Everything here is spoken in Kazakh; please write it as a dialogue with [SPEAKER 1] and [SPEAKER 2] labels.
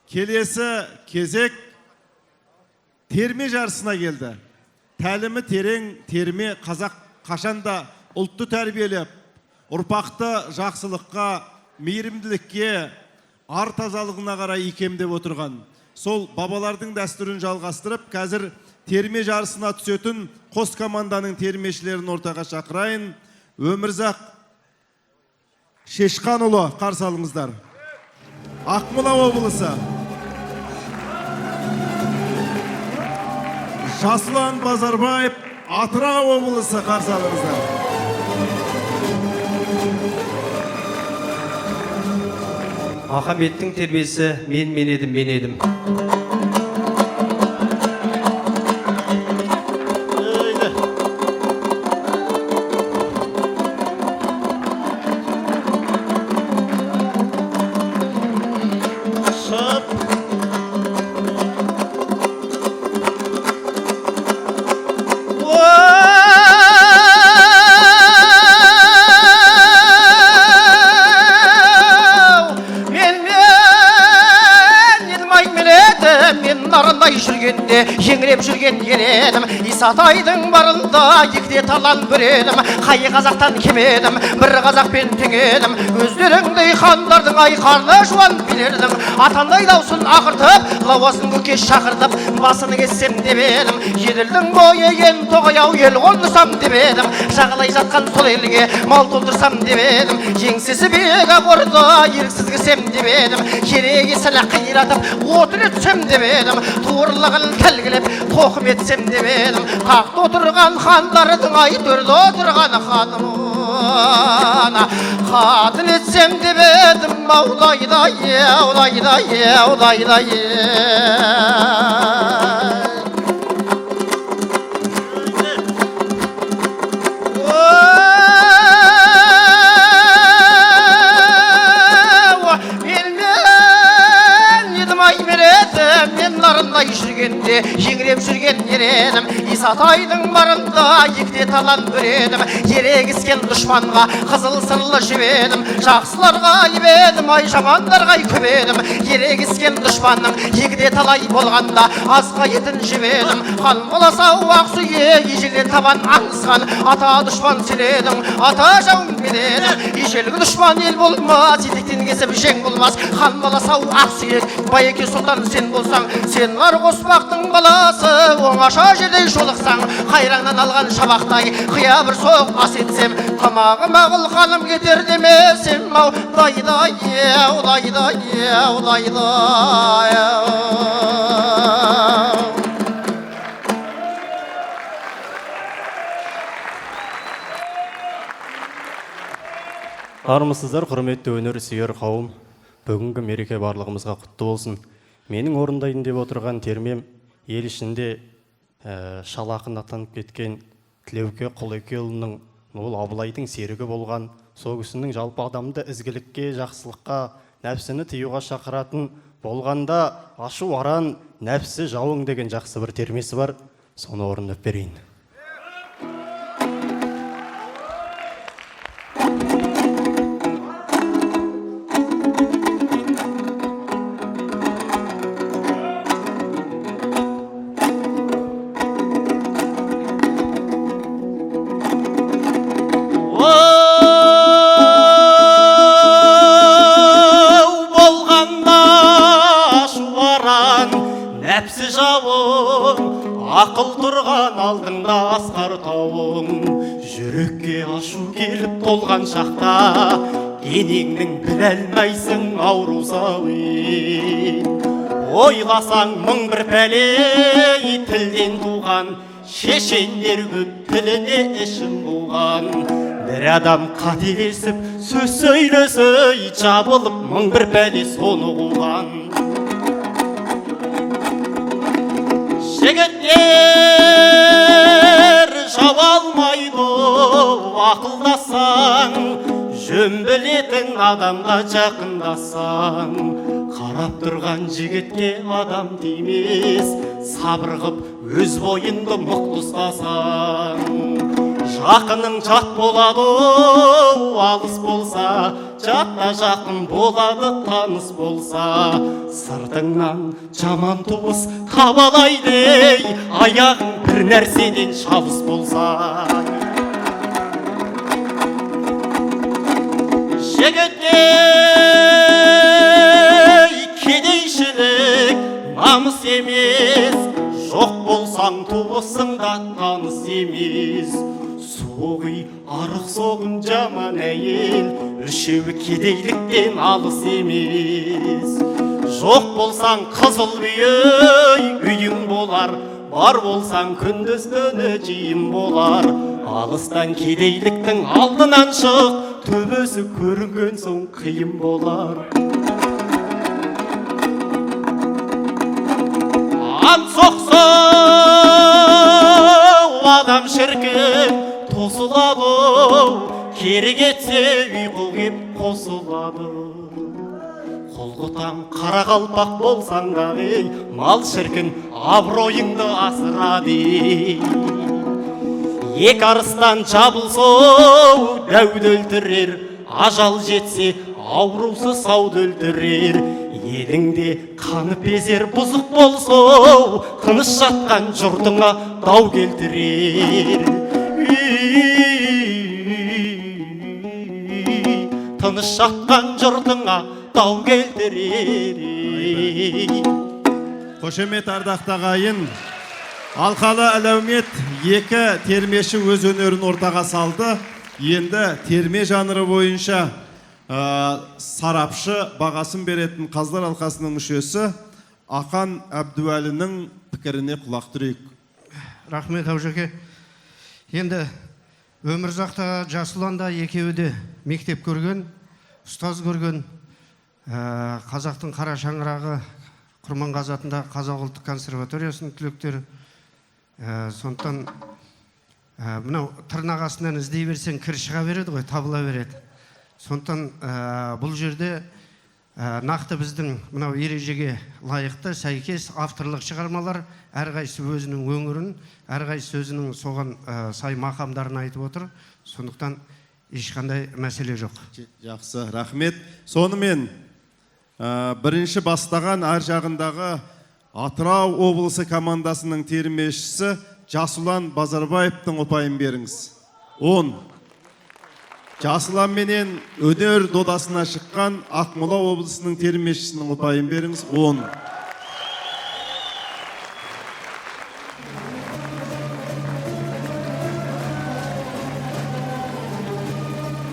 [SPEAKER 1] Келесі кезек терме жарысына келді. Тәлімі терең терме қазақ қашанда ұлтты тәрбиелеп, ұрпақты жақсылыққа, мейірімділікке, ар тазалығына қарай икемдеп отырған. Сол бабалардың дәстүрін жалғастырып, қазір терме жарысына түсетін қос команданың термешілерін ортаға шақырайын. Өмірзақ Шешқанұлы қарсы алыңыздар. Ақмола облысы. Жасұлан Базарбаев, Атырау облысы қарсы алыңыздар.
[SPEAKER 2] Махамбеттің тербесі мен едім.
[SPEAKER 3] Жеңіреп жүрген ередім, Исатайдың барында егде талан көредім. Қай қазақтан кемедім, бір қазақпен теңедім. Өздеріңдей хандардың айқарлы жуан билердің атандай даусын ақыртып, лауасын көке шақыртып, басыны кессем деп едім. Еділдің бойы ен тоғаяу ел қондырсам деп едім. Жағалай жатқан сол елге мал толтырсам деп едім. Жеңсесі бегі қорды еріксіз кірсем деп едім. Керегі сілі қиратып отыр өтсем деп едім. Туырлығын кәлгілеп тоқым етсем деп едім. Тақта отырған хандардың ай төрді отырған ханымына қатын етсем деп едім. Аудайдай. Жүргенде жеңіреп жүрген ередім, Исатайдың барында егде талан көредім. Ерегіскен дұшпанға қызыл сырлы жібедім, жақсыларға ебедім, ай жамандарға көбедім. Ерегіскен дұшпанның егде талай болғанда асқа етін жібедім. Хан боласау ақсүйек ежелден табан аңысқан ата дұшпан селедім, ата жауын бередім. Ежелгі дұшпан ел болмас, етектен кесіп жең болмас. Хан боласау ақсүйек Байеке сұлтан сен болсаң, сен бар қоспақтың баласы. Оңаша жердей жолықсаң, қайраңнан алған шабақтай қия бір соқ ас етсем, тамағым ағыл қаным кетер демесем. Аудайдай.
[SPEAKER 2] Армысыздар, құрметті өнер сүйер қауым. Бүгінгі мереке барлығымызға құтты болсын. Менің орындайын деп отырған термем ел ішінде шал ақын атанып кеткен Тілеуке Құлекеұлының, ол Абылайдың серігі болған, сол кісінің жалпы адамды ізгілікке, жақсылыққа, нәпсіні тыюға шақыратын болғанда ашу аран, нәпсі жауың деген жақсы бір термесі бар. Соны орындап берейін.
[SPEAKER 3] Нәпсі жауың, ақыл тұрған алдыңда асқар тауың. Жүрекке ашу келіп толған шақта, денеңнің біләлмайсың ауру сауын. Ойласаң мың бір пәле, тілден туған, шешендер көп тіліне ішін буған. Бір адам қателесіп, сөз сөйлесей, жабылып мың бір пәле соны қуған. Жігіттер жау алмайды, ақылдасаң, жөн білетін адамға жақындасаң. Қарап тұрған жігітке адам деймес, сабыр қып өз бойынды мықты ұстасаң. Жақының жат болады, алыс болса,
[SPEAKER 2] жатта жақын болады таныс болса. Сыртыңнан жаман туыс табалайды, аяғың бір нәрседен шалыс болса. Жігіттей кедейшілік намыс емес, жоқ болсаң туысыңда таныс емес. Соғи арық соғым жаман әйел, үшеуі кедейліктен алыс емес. Жоқ болсаң қызыл бүйей үйің болар, бар болсаң күндіз түні жиын болар. Алыстан кедейліктің алдынан шық, төбесі көрінген соң қиын болар. Ант соқса адам шіркін тосылады, кері кетсе ұйқы кеп қосылады. Құлғытан қара қалпақ болсаң да мал шіркін абыройыңды асырады. Ек арыстан жабылсоу дәуді өлтірер, ажал жетсе аурусыз сауды өлтірер. Еліңде қаны безер бұзық болсоу, тыныш жатқан жұртыңа дау келтірер. Тыныш жатқан жұртыңа дау келтірер.
[SPEAKER 1] Қошемет ардақты ағайын, алқалы әлеумет екі термеші өз өнерін ортаға салды. Енді терме жанры бойынша сарапшы бағасын беретін қазылар алқасының мүшесі Ақан Әбдуәлінің пікіріне құлақ түрейік.
[SPEAKER 4] Рахмет Аужеке. Енді Өмірзақта Жасұланда екеуі де мектеп көрген, ұстаз көрген. Қазақтың қара шаңырағы Құрманғазы атындағы Қазақ ұлттық консерваториясының түлектері. Сондықтан мынау тырнақ астынан іздей берсең кір шыға береді ғой, табыла береді. Сондықтан бұл жерде нақты біздің мынау ережеге лайықты сәйкес авторлық шығармалар, әрқайсысы өзінің өңірін, әрқайсысы өзінің соған сай мақамдарын айтып отыр. Сондықтан ешқандай мәселе жоқ.
[SPEAKER 1] Жақсы, рахмет. Сонымен бірінші бастаған ар жағындағы Атырау облысы командасының термешісі Жасұлан Базарбаевтың ұпайын беріңіз. 10. Жасұлан менен өнер додасына шыққан Ақмола облысының термешісінің ұпайын беріңіз. 10.